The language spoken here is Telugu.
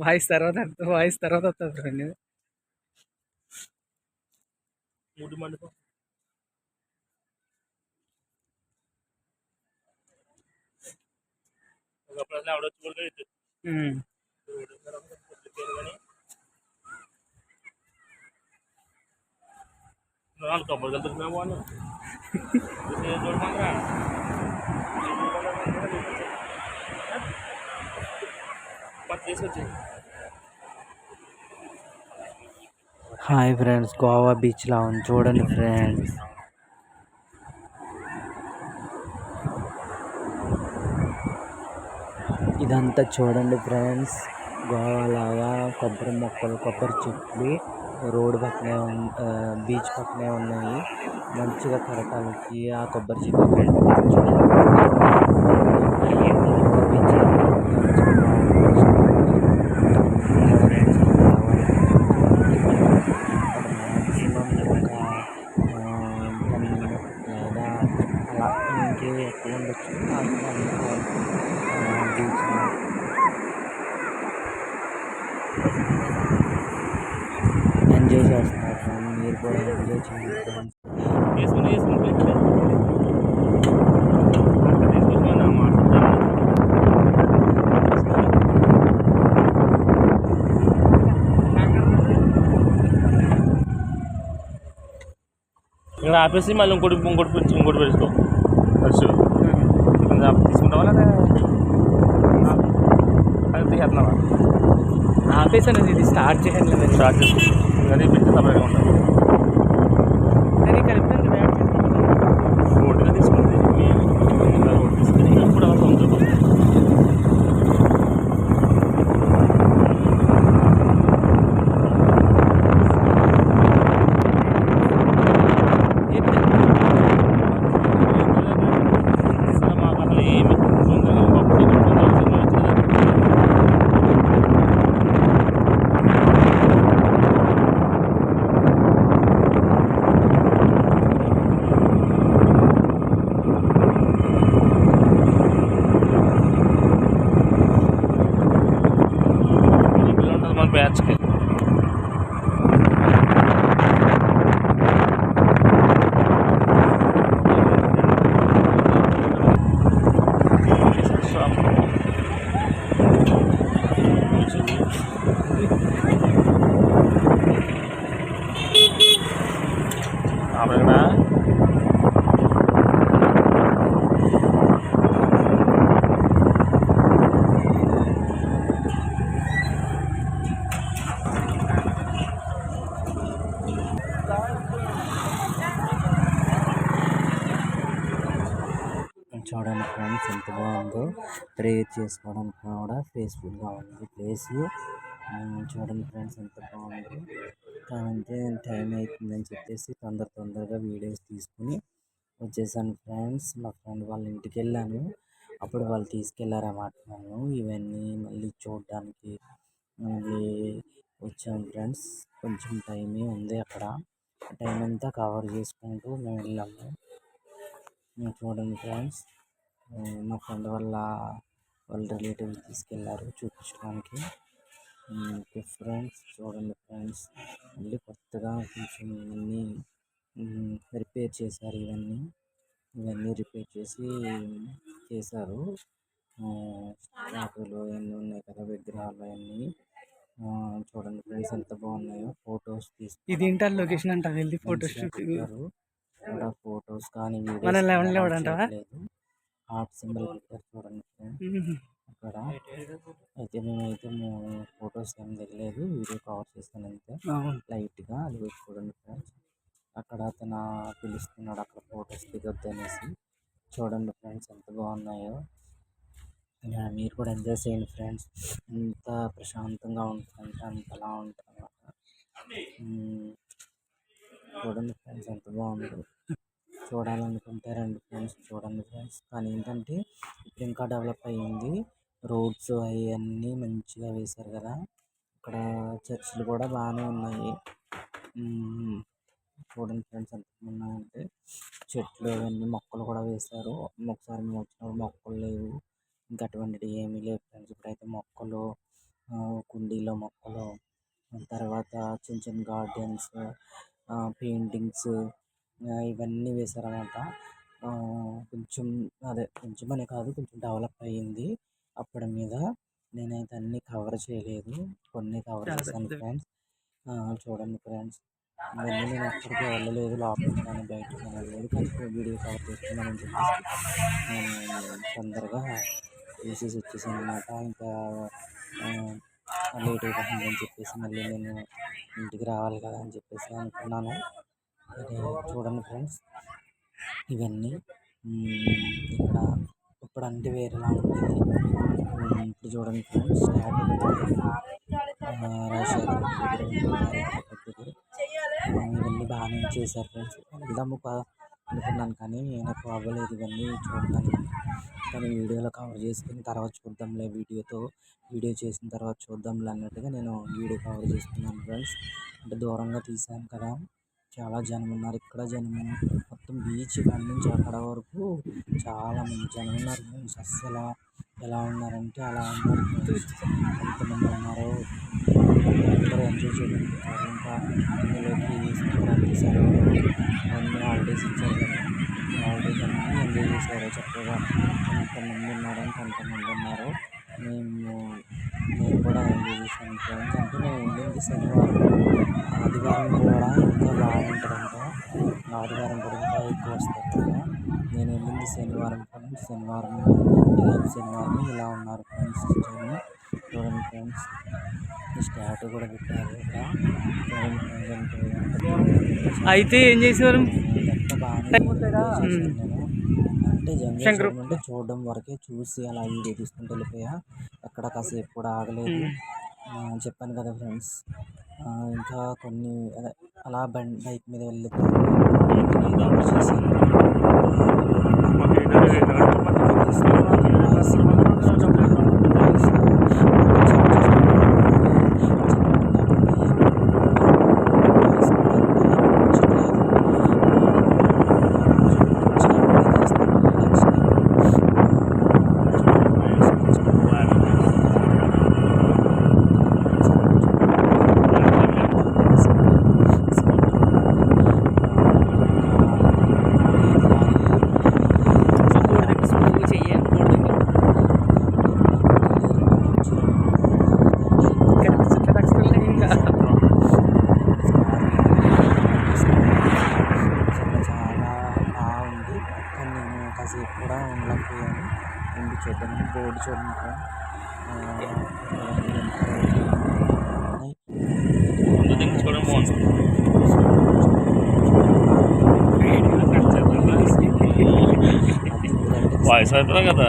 వాయిస్ తర్వాత వస్తుంది ఫ్రెండ్. హాయ్ ఫ్రెండ్స్, గోవా బీచ్లా ఉంది చూడండి ఫ్రెండ్స్. ఇదంతా చూడండి ఫ్రెండ్స్, గోవా లాగా కొబ్బరి మొక్కలు, కొబ్బరి చెట్లు రోడ్డు పక్కనే బీచ్ పక్కనే ఉన్నాయి. మంచిగా కరటాలకి ఆ కొబ్బరి చెట్లు ఎక్కువ ఉండొచ్చు. బీచ్ ఎంజాయ్ చేస్తున్నారు. మీరు కూడా ఎంజాయ్ చేయండి. ఇక్కడ ఆపేసి మళ్ళీ ఇంకోటి పెట్టుకో. తీసుకుంటావా లేదా తీసేస్తున్నావా? ఆపేసాను, ఇది స్టార్ట్ చేయండి. స్టార్ట్ చేసి అది పెట్టి సపరేట్గా ఉంటుంది. అది కలిపి రోడ్డుగా తీసుకుంటే రోడ్డు తీసుకుని ఇప్పుడు అలా సొంత బ్యాచ్కి. చూడండి ఫ్రెండ్స్ ఎంత బాగుందో. ప్రేయర్ చేసుకోవడానికి కూడా పీస్ఫుల్గా ఉంది ప్లేస్. చూడండి ఫ్రెండ్స్ ఎంత బాగుందో. అంటే టైం అవుతుందని చెప్పేసి తొందరగా వీడియోస్ తీసుకుని వచ్చేసాను ఫ్రెండ్స్. మా ఫ్రెండ్ వాళ్ళ ఇంటికి వెళ్ళాను, అప్పుడు వాళ్ళు తీసుకెళ్ళారన్నమాట నన్ను ఇవన్నీ మళ్ళీ చూడడానికి మళ్ళీ వచ్చాను ఫ్రెండ్స్. కొంచెం టైమే ఉంది అక్కడ, టైం అంతా కవర్ చేసుకుంటూ మేము వెళ్ళాము. చూడండి ఫ్రెండ్స్, మా ఫ్రెండ్ వాళ్ళ రిలేటివ్స్ తీసుకెళ్ళారు చూపించడానికి. ఓకే ఫ్రెండ్స్, చూడండి ఫ్రెండ్స్, మళ్ళీ కొత్తగా కొంచెం అన్నీ రిపేర్ చేశారు. ఇవన్నీ రిపేర్ చేశారు. స్టాచ్యూలు అన్నీ ఉన్నాయి కదా, విగ్రహాలు అన్నీ. చూడండి ఫ్రెండ్స్ ఎంత బాగున్నాయో. ఫొటోస్ తీసుకు ఇది ఏంటో లొకేషన్ అంట, వెళ్ళి ఫొటోస్ పెట్టారు. ఫొటోస్ కానీ లేదు, హార్ట్ సింబల్ పెట్టారు చూడండి ఫ్రెండ్స్. అక్కడ అయితే మేమైతే ఫొటోస్ ఏం దిగలేదు, వీడియో కవర్ చేస్తాను అంతే లైట్గా. అది చూడండి ఫ్రెండ్స్, అక్కడ అతను పిలుస్తున్నాడు అక్కడ ఫొటోస్ దిగొద్దు అనేసి. చూడండి ఫ్రెండ్స్ ఎంత బాగున్నాయో. మీరు కూడా ఎంజాయ్ చేయండి ఫ్రెండ్స్. ఎంత ప్రశాంతంగా ఉంటుందంటే అంతలా ఉంటుంది అన్నమాట. చూడండి ఫ్రెండ్స్ ఎంత బాగుందో. చూడాలనుకుంటే రండి ఫ్రెండ్స్, చూడండి ఫ్రెండ్స్. కానీ ఏంటంటే ఇప్పుడు ఇంకా డెవలప్ అయ్యింది, రోడ్స్ అవన్నీ మంచిగా వేశారు కదా. ఇక్కడ చర్చిలు కూడా బాగానే ఉన్నాయి. చూడండి ఫ్రెండ్స్ ఎంత ఉన్నాయంటే చెట్లు అవన్నీ, మొక్కలు కూడా వేశారు. ఒకసారి మేము వచ్చినప్పుడు మొక్కలు లేవు, ఇంకా అటువంటివి ఏమీ లేవు ఫ్రెండ్స్. ఇప్పుడైతే మొక్కలు, కుండీలో మొక్కలు, తర్వాత చిన్న చిన్న గార్డెన్స్, పెయింటింగ్స్ ఇవన్నీ వేశారన్నమాట. కొంచెం అదే కొంచెం అనే కాదు, కొంచెం డెవలప్ అయ్యింది అప్పటి మీద. నేనైతే అన్నీ కవర్ చేయలేదు, కొన్ని కవర్ చేశాను ఫ్రెండ్స్. చూడండి ఫ్రెండ్స్, ఇవన్నీ నేను ఎక్కడికి వెళ్ళలేదు, లోపలికి కానీ బయటకు కానీ వెళ్ళలేదు, కానీ వీడియో కవర్ చేస్తున్నానని చెప్పేసి నేను తొందరగా తీసేసి వచ్చేసాను అనమాట. ఇంకా లేట్ అయిపోతుందని చెప్పేసి మళ్ళీ నేను ఇంటికి రావాలి కదా అని చెప్పేసి అనుకున్నాను. చూడండి ఫ్రెండ్స్, ఇవన్నీ ఇక్కడ ఇప్పుడు అంటే వేరేలా ఉండేది. ఇప్పుడు చూడండి ఫ్రెండ్స్, రాజశేఖర్ ఇవన్నీ బాగానే చేశారు ఫ్రెండ్స్. వెళ్దాము అనుకున్నాను కానీ నాకు అవ్వలేదు ఇవన్నీ చూడడానికి. కానీ వీడియోలో కవర్ చేసుకుని తర్వాత చూద్దాంలే, వీడియో చేసిన తర్వాత చూద్దాంలే అన్నట్టుగా నేను వీడియో కవర్ చేసుకున్నాను ఫ్రెండ్స్. అంటే దూరంగా తీసాను కదా, చాలా జనం ఉన్నారు. ఇక్కడ జనం మొత్తం బీచ్ కాడ నుంచి అక్కడ వరకు చాలామంది జనం ఉన్నారు ఫ్రెండ్స్. అస్సలు ఎలా ఉన్నారంటే అలా ఉన్నారు ఫ్రెండ్స్. ఎంతమంది ఉన్నారో అందరూ ఎంజాయ్ చేయడానికి వచ్చారు. ఇంకా ఇందులోకి తీసారు, అన్ని హాలిడేస్ ఇచ్చారు కదా, హాలిడేస్ అన్నీ ఎంజాయ్ చేశారు చక్కగా. ఎంతమంది ఉన్నారంటే అంతమంది ఉన్నారు. నేను కూడా ఎంజాయ్ చేశాను ఫ్రెండ్స్. అంటే నేను వెళ్ళింది శనివారం, ఆదివారం కూడా ఇంకా బాగుంటుందంట, ఆదివారం కూడా ఇంకా ఎక్కువ వస్తారు కదా. నేను వెళ్ళింది శనివారం ఫ్రెండ్స్. శనివారం ఇలా ఉన్నారు ఫ్రెండ్స్. చూడండి ఫ్రెండ్స్, స్టార్ట్ కూడా పెట్టారు ఇక్కడ. అయితే ఏం చేసేవారు అంటే జంగల్ అంటే చూడడం వరకే, చూసి అలా వీడియో తీసుకుంటూ వెళ్ళిపోయా. ఎక్కడ కాసేపు కూడా ఆగలేదు. చెప్పాను కదా ఫ్రెండ్స్. ఇంకా కొన్ని అలా బైక్ మీద వెళ్ళిపోయి చేశాను. కాసేపు కూడా ఉండలేకపోయాను. చూద్దాం బోర్డు చూడండి. వాయిస్ అవుతుంది కదా.